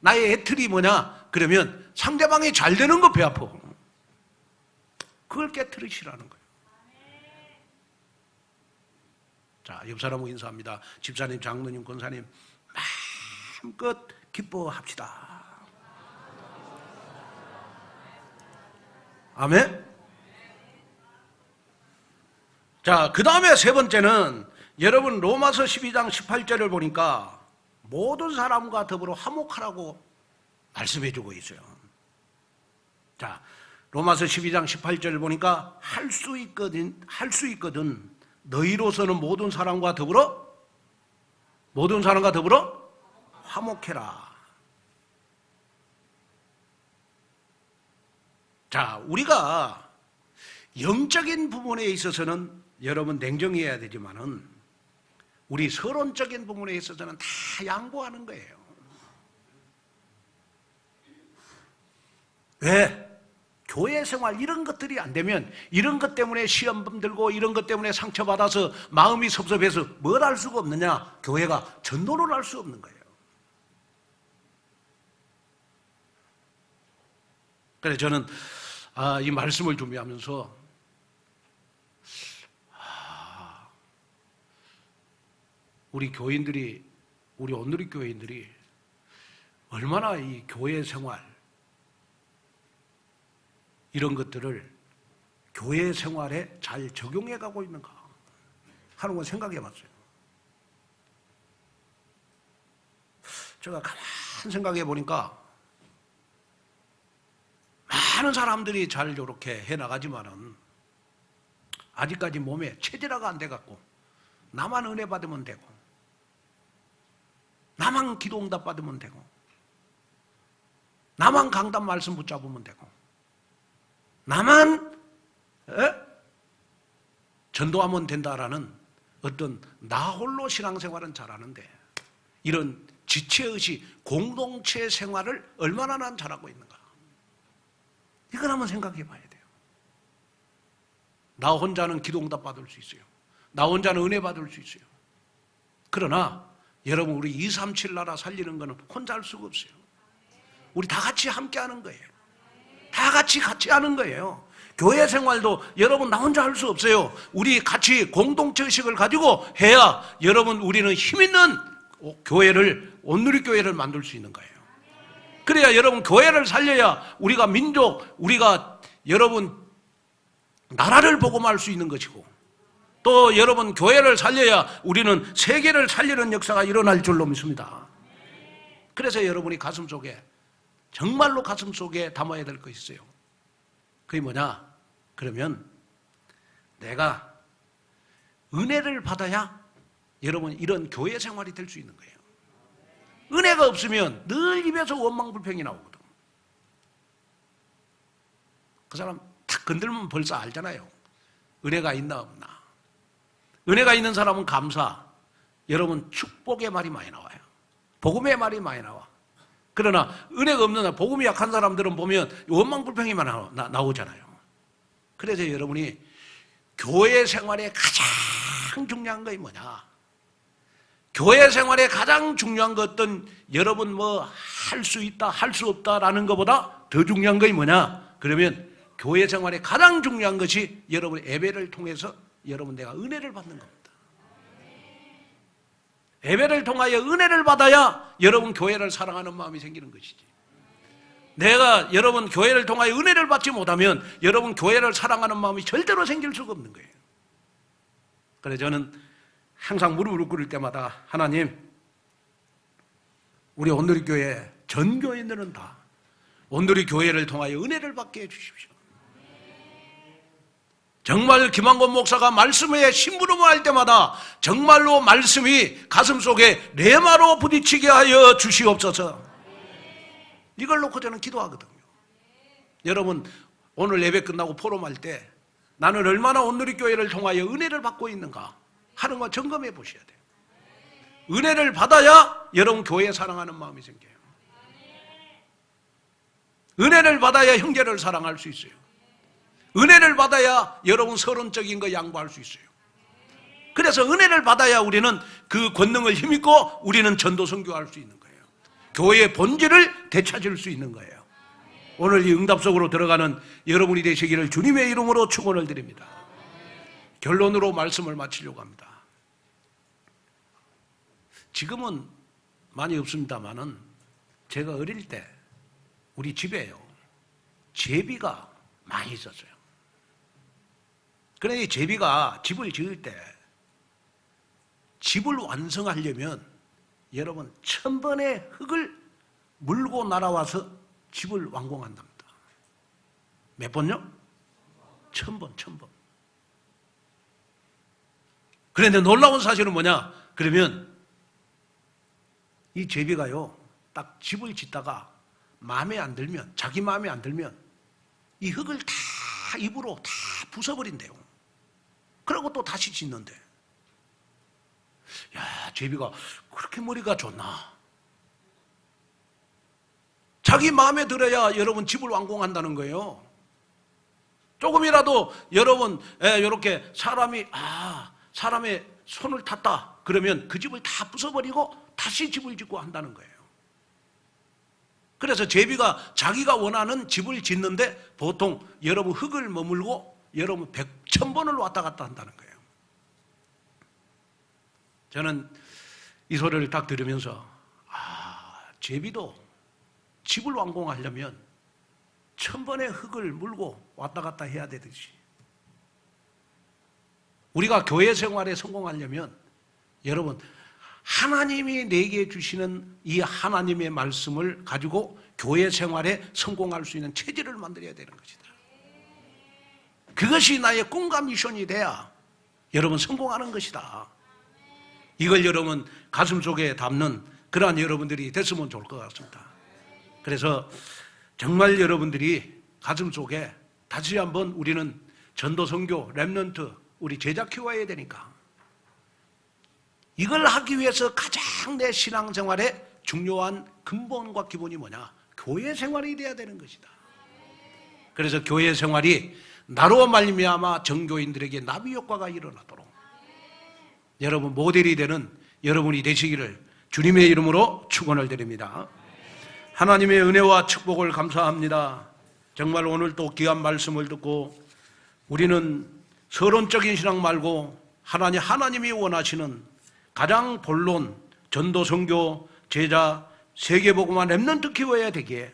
Speaker 1: 나의 애틀이 뭐냐? 그러면 상대방이 잘 되는 거 배 아파. 그걸 깨트리시라는 거예요. 자, 옆 사람하고 인사합니다. 집사님, 장로님, 권사님 마음껏 기뻐합시다. 아멘. 자, 그 다음에 세 번째는 여러분 로마서 12장 18절을 보니까 모든 사람과 더불어 화목하라고 말씀해 주고 있어요. 자, 로마서 12장 18절을 보니까 할 수 있거든 너희로서는 모든 사람과 더불어 화목해라. 자, 우리가 영적인 부분에 있어서는 여러분 냉정해야 되지만은 우리 서론적인 부분에 있어서는 다 양보하는 거예요. 왜? 교회 생활 이런 것들이 안 되면 이런 것 때문에 시험 들고 이런 것 때문에 상처받아서 마음이 섭섭해서 뭘 할 수가 없느냐? 교회가 전도를 할 수 없는 거예요. 그래서 저는 이 말씀을 준비하면서 우리 교인들이, 우리 온누리 교인들이 얼마나 이 교회 생활 이런 것들을 교회 생활에 잘 적용해 가고 있는가 하는 걸 생각해 봤어요. 제가 가만 생각해 보니까 많은 사람들이 잘 이렇게 해 나가지만은 아직까지 몸에 체질화가 안 돼 갖고 나만 은혜 받으면 되고 나만 기도 응답 받으면 되고 나만 강단 말씀 붙잡으면 되고 나만 전도하면 된다라는 어떤 나 홀로 신앙생활은 잘하는데 이런 지체의식, 공동체 생활을 얼마나 난 잘하고 있는가, 이걸 한번 생각해 봐야 돼요. 나 혼자는 기도응답 받을 수 있어요. 나 혼자는 은혜 받을 수 있어요. 그러나 여러분, 우리 237 나라 살리는 거는 혼자 할 수가 없어요. 우리 다 같이 함께 하는 거예요. 다 같이 하는 거예요. 교회 생활도 여러분 나 혼자 할 수 없어요. 우리 같이 공동체 의식을 가지고 해야 여러분 우리는 힘 있는 교회를, 온누리 교회를 만들 수 있는 거예요. 그래야 여러분 교회를 살려야 우리가 민족, 우리가 여러분 나라를 복음할 수 있는 것이고, 또 여러분 교회를 살려야 우리는 세계를 살리는 역사가 일어날 줄로 믿습니다. 그래서 여러분이 가슴속에, 정말로 가슴속에 담아야 될 것이 있어요. 그게 뭐냐? 그러면 내가 은혜를 받아야 여러분 이런 교회 생활이 될 수 있는 거예요. 은혜가 없으면 늘 입에서 원망불평이 나오거든. 그 사람 탁 건들면 벌써 알잖아요. 은혜가 있나 없나. 은혜가 있는 사람은 감사, 여러분 축복의 말이 많이 나와요. 복음의 말이 많이 나와. 그러나 은혜가 없는 사람, 복음이 약한 사람들은 보면 원망불평이만 나오잖아요. 그래서 여러분이 교회 생활에 가장 중요한 것이 뭐냐? 교회 생활에 가장 중요한 것은 여러분 뭐 할 수 있다, 할 수 없다라는 것보다 더 중요한 것이 뭐냐? 그러면 교회 생활에 가장 중요한 것이 여러분 예배를 통해서 여러분 내가 은혜를 받는 겁니다. 예배를 통하여 은혜를 받아야 여러분 교회를 사랑하는 마음이 생기는 것이지. 내가 여러분 교회를 통하여 은혜를 받지 못하면 여러분 교회를 사랑하는 마음이 절대로 생길 수가 없는 거예요. 그래서 저는 항상 무릎을 꿇을 때마다 하나님, 우리 온누리 교회 전 교인들은 다 온누리 교회를 통하여 은혜를 받게 해주십시오. 정말 김한권 목사가 말씀에 심부름할 때마다 정말로 말씀이 가슴속에 레마로 부딪히게 하여 주시옵소서. 이걸 놓고 저는 기도하거든요. 여러분 오늘 예배 끝나고 포럼할 때 나는 얼마나 온누리 교회를 통하여 은혜를 받고 있는가 하는 거 점검해 보셔야 돼요. 은혜를 받아야 여러분 교회 사랑하는 마음이 생겨요. 은혜를 받아야 형제를 사랑할 수 있어요. 은혜를 받아야 여러분 서론적인 거 양보할 수 있어요. 그래서 은혜를 받아야 우리는 그 권능을 힘입고 우리는 전도 선교할 수 있는 거예요. 교회의 본질을 되찾을 수 있는 거예요. 오늘 이 응답 속으로 들어가는 여러분이 되시기를 주님의 이름으로 축원을 드립니다. 결론으로 말씀을 마치려고 합니다. 지금은 많이 없습니다만은 제가 어릴 때 우리 집에요, 제비가 많이 있었어요. 그런데 이 제비가 집을 지을 때 집을 완성하려면 여러분 1000번의 흙을 물고 날아와서 집을 완공한답니다. 몇 번요? 1000번. 그런데 놀라운 사실은 뭐냐? 그러면 이 제비가요, 딱 집을 짓다가 마음에 안 들면, 자기 마음에 안 들면 이 흙을 다 입으로 다 부숴버린대요. 그러고 또 다시 짓는데, 야, 제비가 그렇게 머리가 좋나? 자기 마음에 들어야 여러분 집을 완공한다는 거예요. 조금이라도 여러분 이렇게 사람의 손을 탔다 그러면 그 집을 다 부숴버리고 다시 집을 짓고 한다는 거예요. 그래서 제비가 자기가 원하는 집을 짓는데 보통 여러분 흙을 머물고 여러분 100,000번을 왔다 갔다 한다는 거예요. 저는 이 소리를 딱 들으면서 제비도 집을 완공하려면 1000번의 흙을 물고 왔다 갔다 해야 되듯이 우리가 교회 생활에 성공하려면 여러분 하나님이 내게 주시는 이 하나님의 말씀을 가지고 교회 생활에 성공할 수 있는 체질을 만들어야 되는 것이다. 그것이 나의 꿈과 미션이 돼야 여러분 성공하는 것이다. 이걸 여러분 가슴속에 담는 그러한 여러분들이 됐으면 좋을 것 같습니다. 그래서 정말 여러분들이 가슴속에 다시 한번 우리는 전도선교 렘넌트 우리 제자 키워야 되니까 이걸 하기 위해서 가장 내 신앙생활에 중요한 근본과 기본이 뭐냐? 교회 생활이 돼야 되는 것이다. 그래서 교회 생활이 나로 말미암아 정교인들에게 나비 효과가 일어나도록 여러분 모델이 되는 여러분이 되시기를 주님의 이름으로 축원을 드립니다. 하나님의 은혜와 축복을 감사합니다. 정말 오늘 또 귀한 말씀을 듣고 우리는 서론적인 신앙 말고 하나님이 원하시는 가장 본론, 전도, 선교, 제자, 세계복음화 렘넌트 키워야 되기에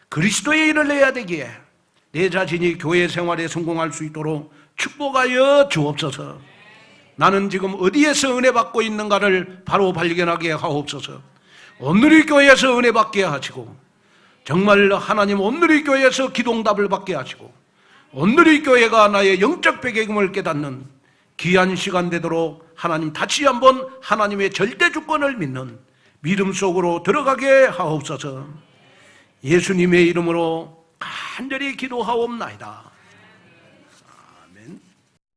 Speaker 1: 그리스도의 일을 내야 되기에 내 자신이 교회 생활에 성공할 수 있도록 축복하여 주옵소서. 나는 지금 어디에서 은혜 받고 있는가를 바로 발견하게 하옵소서. 온누리 교회에서 은혜 받게 하시고 정말 하나님 온누리 교회에서 기도응답을 받게 하시고 온누리 교회가 나의 영적 배경을 깨닫는 귀한 시간 되도록 하나님 다시 한번 하나님의 절대 주권을 믿는 믿음 속으로 들어가게 하옵소서. 예수님의 이름으로 간절히 기도하옵나이다.